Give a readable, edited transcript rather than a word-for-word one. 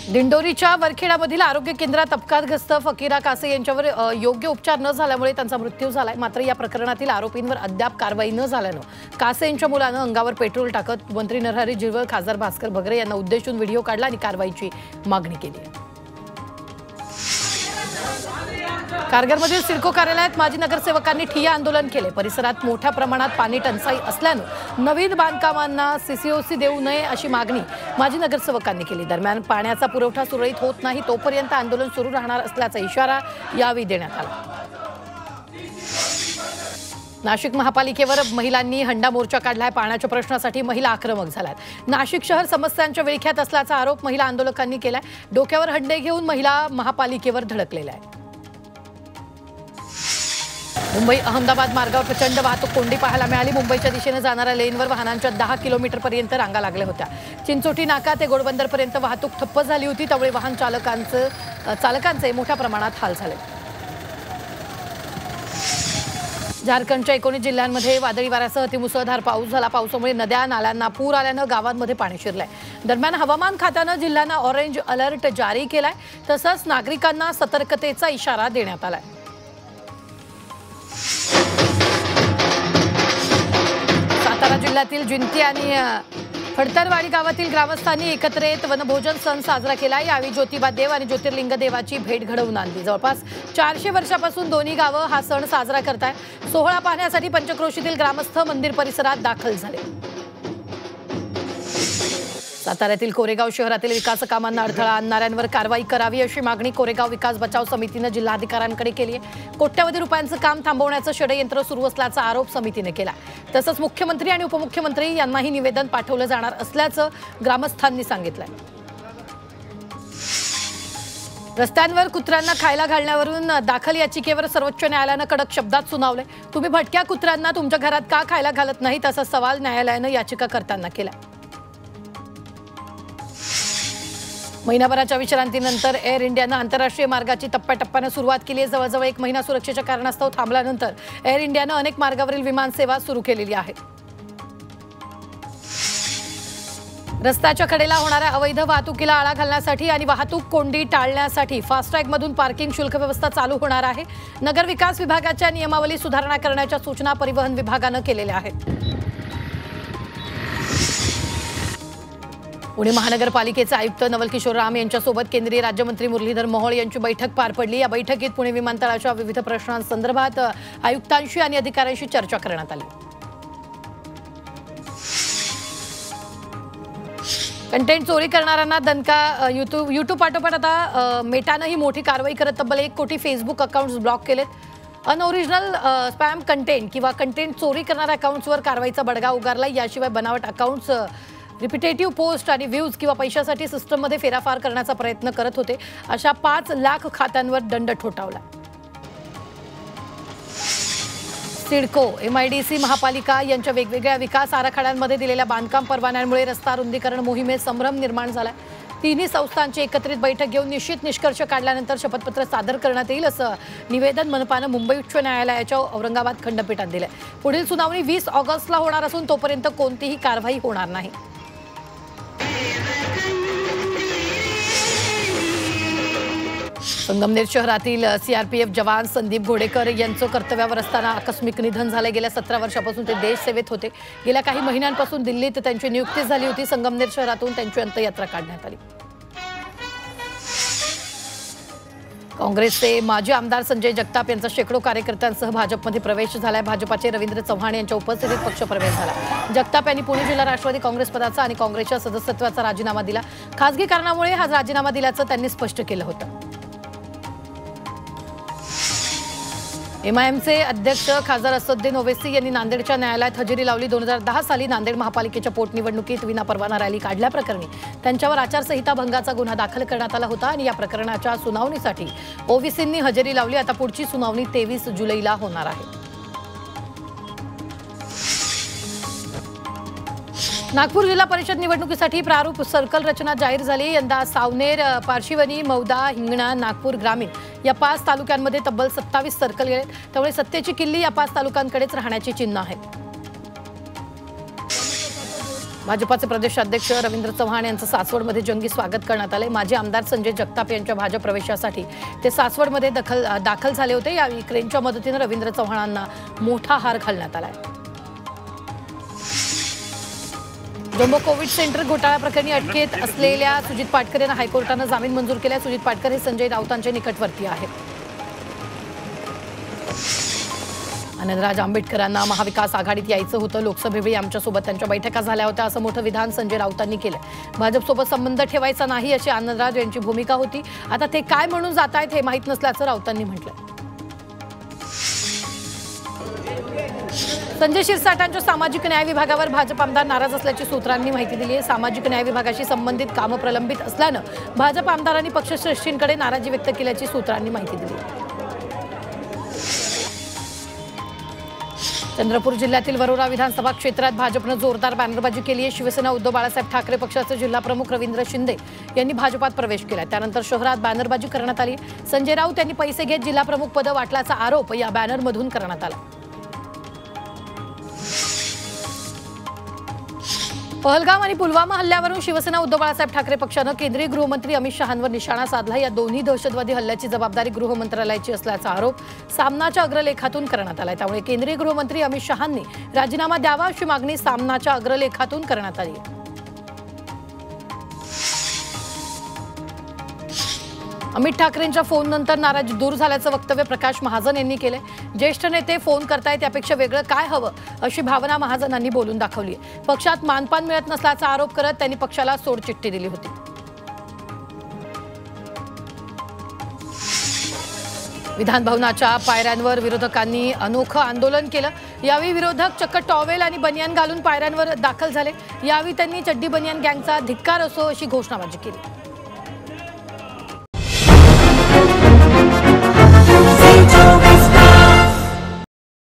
दिंडोरीच्या वरखेडामधील आरोग्य केंद्रात अपघातग्रस्त फकीरा कासे यांच्यावर योग्य उपचार न झाल्यामुळे त्यांचा मृत्यू झालाय। मात्र या प्रकरणातील आरोपींवर अद्याप कारवाई न झाल्यानं कासे यांच्या मुलानं अंगावर पेट्रोल टाकत मंत्री नरहरी झिरवळ, खासदार भास्कर भगरे यांना उद्देशून व्हिडिओ काढला आणि कारवाईची मागणी केली। कारगरमधील सिडको कार्यालयात माजी नगरसेवकांनी ठिय्या आंदोलन केले। परिसरात मोठ्या प्रमाणात पाणी टंचाई असल्यानं नवीन बांधकामांना सीसीओसी देऊ नये अशी मागणी माजी नगरसेवकांनी केली। दरम्यान पाण्याचा पुरवठा सुरळीत होत नाही तोपर्यंत आंदोलन सुरू राहणार असल्याचा इशारा यावेळी देण्यात आला। नाशिक महापालिकेवर महिलांनी हंडा मोर्चा काढलाय। पाण्याच्या प्रश्नासाठी महिला आक्रमक झाल्यात। नाशिक शहर समस्यांच्या विळख्यात असल्याचा आरोप महिला आंदोलकांनी केलाय। डोक्यावर हंडे घेऊन महिला महापालिकेवर धडकलेल्या आहेत। मुंबई अहमदाबाद मार्गावर प्रचंड वाहतूक कोंडी पाहायला मिळाली। मुंबईच्या दिशेने जाणाऱ्या लेनवर वाहनांच्या 10 किलोमीटरपर्यंत रांगा लागल्या होत्या। चिंचोटी नाका ते घोडबंदरपर्यंत वाहतूक ठप्प झाली होती। त्यामुळे वाहन चालकांचे मोठ्या प्रमाणात हाल झाले। झारखंडच्या 19 जिल्ह्यांमध्ये वादळी वाऱ्यासह अतिमुसळधार पाऊस झाला। पावसामुळे नद्या नाल्यांना पूर आल्यानं गावांमध्ये पाणी शिरलंय। दरम्यान हवामान खात्यानं जिल्ह्यांना ऑरेंज अलर्ट जारी केलाय। तसंच नागरिकांना सतर्कतेचा इशारा देण्यात आलाय। सातारा जिल्ह्यातील जिंती आणि फडतरवाडी गावातील ग्रामस्थांनी एकत्र येत वनभोजन सण साजरा केला। यावेळी ज्योतिबा देव आणि ज्योतिर्लिंग देवाची भेट घडवून आणली। जवळपास 400 वर्षापासून दोन्ही गावं हा सण साजरा करतात। सोहळा पाहण्यासाठी पंचक्रोशीतील ग्रामस्थ मंदिर परिसरात दाखल झाले। साताऱ्यातील कोरेगाव शहरातील विकास कामांना अडथळा आणणाऱ्यांवर कारवाई करावी अशी मागणी कोरेगाव विकास बचाव समितीने जिल्हाधिकाऱ्यांकडे केली आहे। कोट्यवधी रुपयांचं काम थांबवण्याचं षडयंत्र सुरू असल्याचा आरोप समितीने केला। तसंच मुख्यमंत्री आणि उपमुख्यमंत्री यांनाही निवेदन पाठवलं जाणार असल्याचं ग्रामस्थांनी सांगितलंय। रस्त्यांवर कुत्र्यांना खायला घालण्यावरून दाखल याचिकेवर सर्वोच्च न्यायालयानं कडक शब्दात सुनावले। तुम्ही भटक्या कुत्र्यांना तुमच्या घरात का खायला घालत नाहीत असा सवाल न्यायालयानं याचिकाकर्त्यांना केला। महिनाभराच्या विश्रांतीनंतर एअर इंडियानं आंतरराष्ट्रीय मार्गाची टप्प्याटप्प्याने सुरुवात केली आहे। जवळजवळ 1 महिना सुरक्षेच्या कारणास्तव थांबल्यानंतर एअर इंडियानं अनेक मार्गावरील विमान सेवा सुरू केलेली आहे। रस्त्याच्या कडेला होणाऱ्या अवैध वाहतुकीला आळा घालण्यासाठी आणि वाहतूक कोंडी टाळण्यासाठी फास्टॅगमधून पार्किंग शुल्क व्यवस्था चालू होणार आहे। नगर विकास विभागाच्या नियमावली सुधारणा करण्याच्या सूचना परिवहन विभागानं केलेल्या आहेत। पुणे महानगरपालिकेचे आयुक्त नवल किशोर राम यांच्यासोबत केंद्रीय राज्यमंत्री मुरलीधर मोहोळ यांची बैठक पार पडली। या बैठकीत पुणे विमानतळाच्या विविध प्रश्नांसंदर्भात आयुक्तांशी आणि अधिकाऱ्यांशी चर्चा करण्यात आली। कंटेंट चोरी करणाऱ्यांना दणका यूट्यूब पाठोपाठ आता मेटानं ही मोठी कारवाई करत तब्बल 1 कोटी फेसबुक अकाउंट्स ब्लॉक केलेत। अनओरिजिनल स्पॅम कंटेंट किंवा कंटेंट चोरी करणाऱ्या अकाउंट्सवर कारवाईचा बडगा उगारला। याशिवाय बनावट अकाउंट्स रिपिटेटिव्ह पोस्ट आणि व्ह्यूज किंवा पैशासाठी सिस्टममध्ये फेराफार करण्याचा प्रयत्न करत होते अशा 5 लाख खात्यांवर दंड ठोठावला। सिडको, MIDC, महापालिका यांच्या वेगवेगळ्या विकास आराखड्यांमध्ये दिलेल्या बांधकाम परवान्यांमुळे रस्ता रुंदीकरण मोहिमेत संभ्रम निर्माण झाला। तिन्ही संस्थांची एकत्रित बैठक घेऊन निश्चित निष्कर्ष काढल्यानंतर शपथपत्र सादर करण्यात येईल असं निवेदन मनपानं मुंबई उच्च न्यायालयाच्या औरंगाबाद खंडपीठात दिलंय। पुढील सुनावणी 20 ऑगस्टला होणार असून तोपर्यंत कोणतीही कारवाई होणार नाही। संगमनेर शहरातील CRPF जवान संदीप घोडेकर यांचं कर्तव्यावर असताना आकस्मिक निधन झाले। गेल्या 17 वर्षापासून ते देश सेवेत होते। गेल्या काही महिन्यांपासून दिल्लीत त्यांची नियुक्ती झाली होती। संगमनेर शहरातून त्यांची अंत्ययात्रा काढण्यात आली। काँग्रेसचे माजी आमदार संजय जगताप यांचा शेकडो कार्यकर्त्यांसह भाजपमध्ये प्रवेश झालाय। भाजपाचे रवींद्र चव्हाण यांच्या उपस्थितीत पक्षप्रवेश झाला। जगताप यांनी पुणे जिल्हा राष्ट्रवादी काँग्रेस पदाचा आणि काँग्रेसच्या सदस्यत्वाचा राजीनामा दिला। खासगी कारणामुळे हा राजीनामा दिल्याचं त्यांनी स्पष्ट केलं होतं। MIMचे अध्यक्ष खासदार असदुद्दीन ओवैसी यांनी नांदेडच्या न्यायालयात हजेरी लावली। 2010 साली नांदेड महापालिकेच्या पोटनिवडणुकीत विनापरवाना रॅली काढल्याप्रकरणी त्यांच्यावर आचारसंहिता भंगाचा गुन्हा दाखल करण्यात आला होता आणि या प्रकरणाच्या सुनावणीसाठी ओवैसींनी हजेरी लावली। आता पुढची सुनावणी 23 जुलैला होणार आहे। नागपूर जिल्हा परिषद निवडणुकीसाठी प्रारूप सर्कल रचना जाहीर झाली। यंदा सावनेर, पारशिवनी, मौदा, हिंगणा, नागपूर ग्रामीण या 5 तालुक्यांमध्ये तब्बल 27 सर्कल गेले। त्यामुळे सत्तेची किल्ली या 5 तालुक्यांकडेच राहण्याची चिन्ह आहेत। भाजपाचे प्रदेश अध्यक्ष रवींद्र चव्हाण यांचं सासवडमध्ये जंगी स्वागत करण्यात आले। माजी आमदार संजय जगताप यांच्या भाजप प्रवेशासाठी ते सासवडमध्ये दाखल झाले होते। यावेळी क्रेनच्या मदतीने रवींद्र चव्हाणांना मोठा हार घालण्यात आला। जम्बो कोविड सेंटर घोटाळा प्रकरणी अटकेत असलेल्या सुजित पाटकर यांना हायकोर्टाने जामीन मंजूर केला। सुजित पाटकर हे संजय राऊतांचे निकटवर्ती आहेत। आनंदराज आंबेडकरांना महाविकास आघाडीत यायचं होतं, लोकसभेवेळी आमच्यासोबत त्यांच्या बैठका झाल्या होत्या असं मोठं विधान संजय राऊतांनी केलं। भाजपसोबत संबंध ठेवायचा नाही अशी आनंदराज यांची भूमिका होती। आता ते काय म्हणून जात आहेत हे माहीत नसल्याचं राऊतांनी म्हटलं। संजय शिरसाटांच्या सामाजिक न्याय विभागावर भाजप आमदार नाराज असल्याची सूत्रांनी माहिती दिली आहे। सामाजिक न्याय विभागाशी संबंधित कामं प्रलंबित असल्यानं भाजप आमदारांनी पक्षश्रेष्ठींकडे नाराजी व्यक्त केल्याची सूत्रांनी माहिती दिली। चंद्रपूर जिल्ह्यातील वरोरा विधानसभा क्षेत्रात भाजपने जोरदार बॅनरबाजी केली आहे। शिवसेना उद्धव बाळासाहेब ठाकरे पक्षाचे जिल्हा प्रमुख रवींद्र शिंदे यांनी भाजपात प्रवेश केला। त्यानंतर शहरात बॅनरबाजी करण्यात आली। संजय राऊत यांनी पैसे घेत जिल्हा प्रमुख पद वाटल्याचा आरोप या बॅनरमधून करण्यात आला। पहलगाम आणि पुलवामा हल्ल्यावरून शिवसेना उद्धव बाळासाहेब ठाकरे पक्षाने केंद्रीय गृहमंत्री अमित शहांवर निशाणा साधला। या दोन्ही दहशतवादी हल्ल्याची जबाबदारी गृह मंत्रालयाची असल्याचा आरोप सामनाच्या अग्रलेखातून करण्यात आला। त्यामुळे केंद्रीय गृहमंत्री अमित शहांनी राजीनामा द्यावा अशी मागणी सामनाच्या अग्रलेखातून करण्यात आली। अमित ठाकरेंच्या फोननंतर नाराजी दूर झाल्याचं वक्तव्य प्रकाश महाजन यांनी केले। ज्येष्ठ नेते फोन करतायत त्यापेक्षा वेगळं काय हवं अशी भावना महाजनांनी बोलून दाखवली। पक्षात मानपान मिळत नसल्याचा आरोप करत त्यांनी पक्षाला सोडचिठ्ठी दिली होती। विधान भवनाच्या पायऱ्यांवर विरोधकांनी अनोखं आंदोलन केलं। यावेळी विरोधक चक्क टॉवेल आणि बनियान घालून पायऱ्यांवर दाखल झाले। यावेळी त्यांनी चड्डी बनियान गँगचा धिक्कार असो अशी घोषणाबाजी केली।